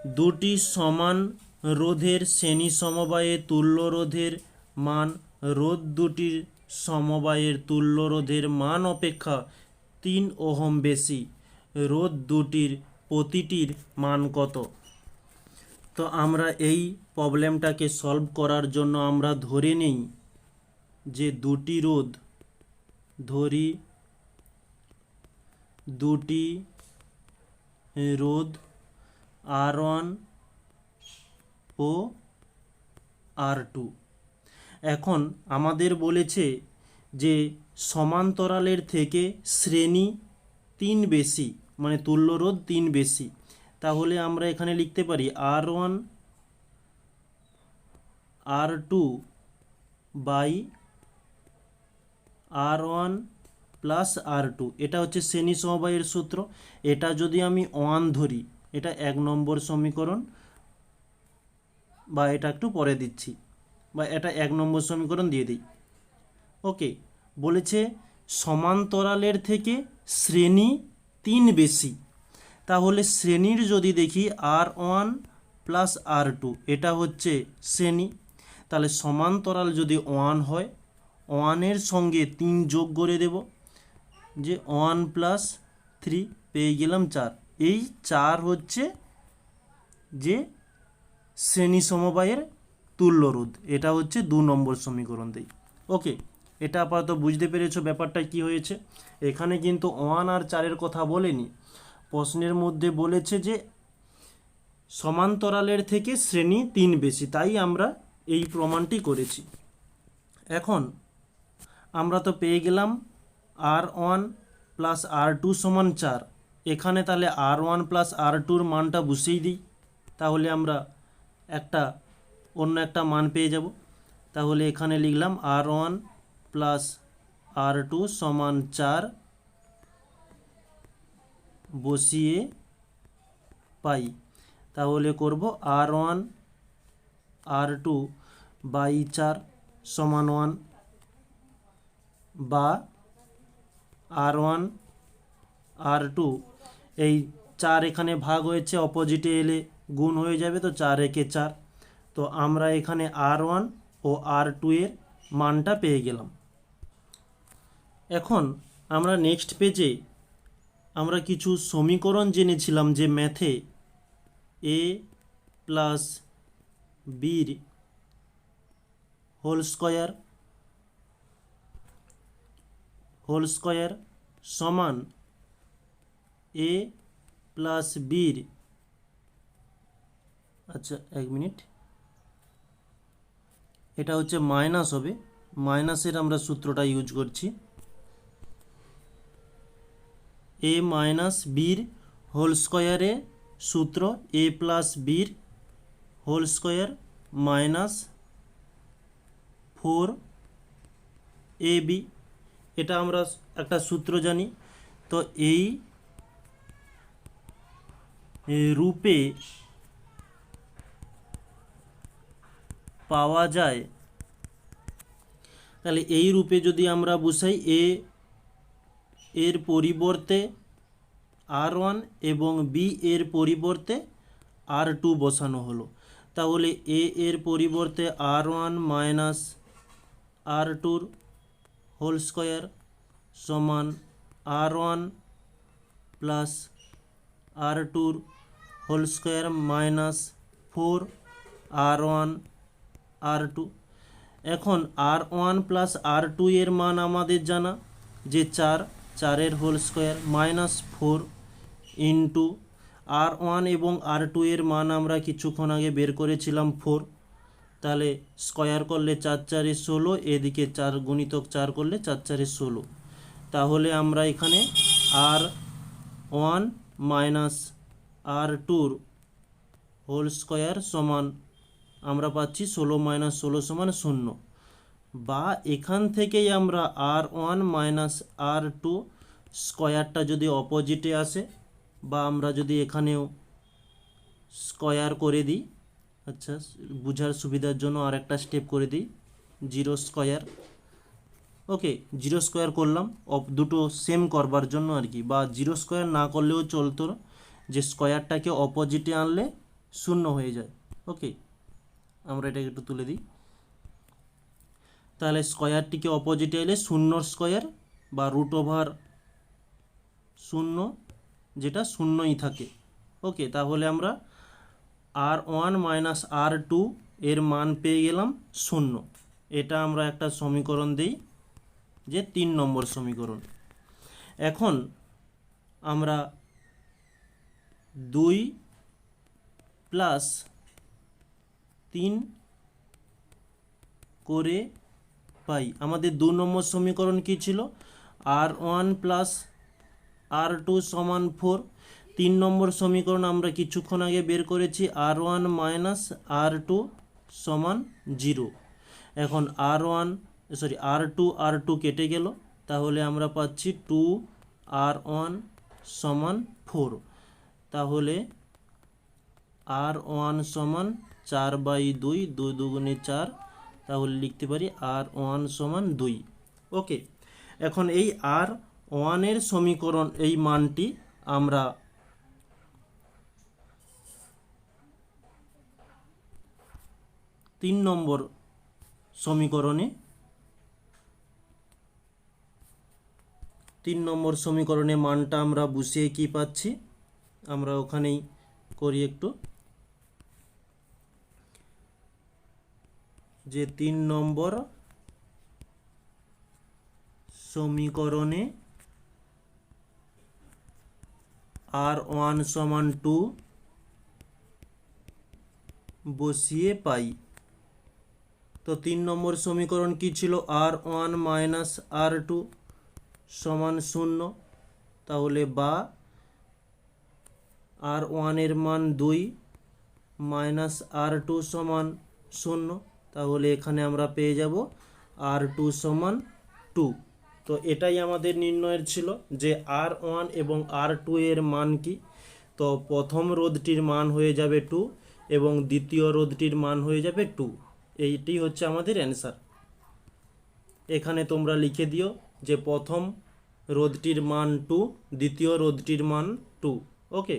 দুটি সমান রোধের শ্রেণী সমবায়ে তুল্য রোধের মান রোধ দুটির সমবায়ের তুল্য রোধের মান অপেক্ষা 3 ওহম বেশি। রোধ দুটির প্রতিটির মান কত? তো আমরা এই প্রবলেমটাকে সলভ করার জন্য আমরা ধরে নেই যে দুটি রোধ, ধরি দুটি রোধ R1 ও R2। এখন আমাদের বলেছে যে সমান্তরালের থেকে শ্রেণী 3 বেশি, মানে তুল্য রোধ 3 বেশি। তাহলে আমরা এখানে লিখতে পারি R1 R2 by R1 plus R2। এটা হচ্ছে শ্রেণী সমবায়ের সূত্র। এটা যদি আমি 1 ধরি, এটা 1 নম্বর সমীকরণ, বা এটা একটু পরে দিচ্ছি, বা এটা 1 নম্বর সমীকরণ দিয়ে দিই। ওকে, বলেছে সমান্তরালের থেকে শ্রেণী 3 বেশি। তাহলে শ্রেণীর যদি দেখি R1 প্লাস R2, এটা হচ্ছে শ্রেণী। তাহলে সমান্তরাল যদি 1 হয়, 1-এর সঙ্গে 3 যোগ করে দেব, যে 1 প্লাস 3 পেয়ে গেলাম 4। এই 4 হচ্ছে যে শ্রেণী সমবায়ের তুল্য রোধ। এটা হচ্ছে 2 নম্বর সমীকরণ দেই। ওকে, এটা আপাতত বুঝতে পেরেছো ব্যাপারটা কি হয়েছে। এখানে কিন্তু 1 আর 4-এর কথা বলেনি, প্রশ্নের মধ্যে বলেছে যে সমান্তরালের থেকে শ্রেণী 3 বেশি, তাই আমরা এই প্রমাণটি করেছি। এখন আমরা তো পেয়ে গেলাম R1 প্লাস R2 সমান 4। এখানে তাহলে R1 প্লাস R2-র মানটা বসিয়ে দিই, তাহলে আমরা অন্য একটা মান পেয়ে যাব। তাহলে এখানে লিখলাম R1 প্লাস R2 সমান 4 বসিয়ে পাই। তাহলে করব R1 R2 বাই 4 সমান 1, বা R1 R2, এই 4 এখানে ভাগ হয়েছে, অপোজিটে এলে গুণ হয়ে যাবে, তো 4 একে 4। তো আমরা এখানে R1 ও R2 এর মানটা পেয়ে গেলাম। এখন আমরা নেক্সট পেজে আমরা কিছু সমীকরণ জেনেছিলাম যে ম্যাথে a প্লাস বির হোল স্কয়ার সমান a প্লাস বির, আচ্ছা 1 মিনিট, এটা হচ্ছে মাইনাস হবে, মাইনাসের আমরা সূত্রটা ইউজ করছি, a মাইনাস বির হোল স্কয়ারে সূত্র a প্লাস বির হোল স্কয়ার মাইনাস 4ab। এটা আমরা একটা সূত্র জানি। তো এই রূপে পাওয়া যায়, তাহলে এই রূপে যদি আমরা বসাই a এর পরিবর্তে R1 এবং b এর পরিবর্তে R2 বসানো হলো, তাহলে a এর পরিবর্তে R1 minus R2 whole square সমান R1 plus R2 whole square minus 4 R1 R2। এখন R1 প্লাস R2 এর মান আমাদের জানা যে 4-এর whole square minus 4 into R1 এবং R2 এর মান আমরা কিছুক্ষণ আগে বের করেছিলাম 4। তাহলে স্কয়ার করলে 4-4 16, এদিকে 4 গুণিতক 4 করলে 4-4 16। তাহলে আমরা এখানে R1 minus R2 whole square সমান আমরা পাচ্ছি 16 মাইনাস 16 সমান 0, বা এখান থেকেই আমরা R1 মাইনাস R2 স্কয়ারটা যদি অপোজিটে আসে, বা আমরা যদি এখানেও স্কয়ার করে দিই, আচ্ছা বোঝার সুবিধার জন্য আর একটা স্টেপ করে দিই, 0 স্কয়ার। ওকে, 0 স্কয়ার করলাম দুটো সেম করবার জন্য আর কি, বা 0 স্কয়ার না করলেও চলতো, যে স্কয়ারটাকে অপোজিটে আনলে শূন্য হয়ে যায়। ওকে, আমরা এটাকে একটু তুলে দিই। তাহলে স্কোয়ারটিকে অপোজিটে এলে শূন্যর স্কোয়ার বা রুট ওভার শূন্য, যেটা শূন্যই থাকে। ওকে, তাহলে আমরা r1 মাইনাস r2 এর মান পেয়ে গেলাম শূন্য। এটা আমরা একটা সমীকরণ দিই, যে 3 নম্বর সমীকরণ। এখন আমরা 2 প্লাস 3 করে পাই। আমাদের 2 নম্বর সমীকরণ কি ছিল? r1 প্লাস r2 সমান 4। 3 নম্বর সমীকরণ আমরা কিছুক্ষণ আগে বের করেছি, r1 মাইনাস r2 সমান 0। এখন r2 কেটে গেল, তাহলে আমরা পাচ্ছি 2r1 সমান 4। তাহলে r1 সমান 4/2, 2 দুগুণে 4, তাহলে লিখতে পারি r1 সমান 2। ওকে, এখন এই r1 এর সমীকরণ, এই মানটি আমরা তিন নম্বর সমীকরণে মানটা আমরা বসিয়ে কি পাচ্ছি, আমরা ওখানেই করি একটু, যে 3 নম্বর সমীকরণে r1 সমান 2 বসিয়ে পাই। তো 3 নম্বর সমীকরণ কি ছিল? r1 মাইনাস r2 সমান 0। তাহলে বা r1 এর মান 2 মাইনাস r2 সমান 0, তাহলে এখানে আমরা পেয়ে যাব r2 সমান 2। তো এটাই আমাদের নির্ণয়ের ছিল, যে r1 এবং r2 এর মান কি। তো প্রথম রোধটির মান হয়ে যাবে 2 এবং দ্বিতীয় রোধটির মান হয়ে যাবে 2। এইটি হচ্ছে আমাদের অ্যান্সার। এখানে তোমরা লিখে দিও যে প্রথম রোধটির মান 2, দ্বিতীয় রোধটির মান 2। ওকে।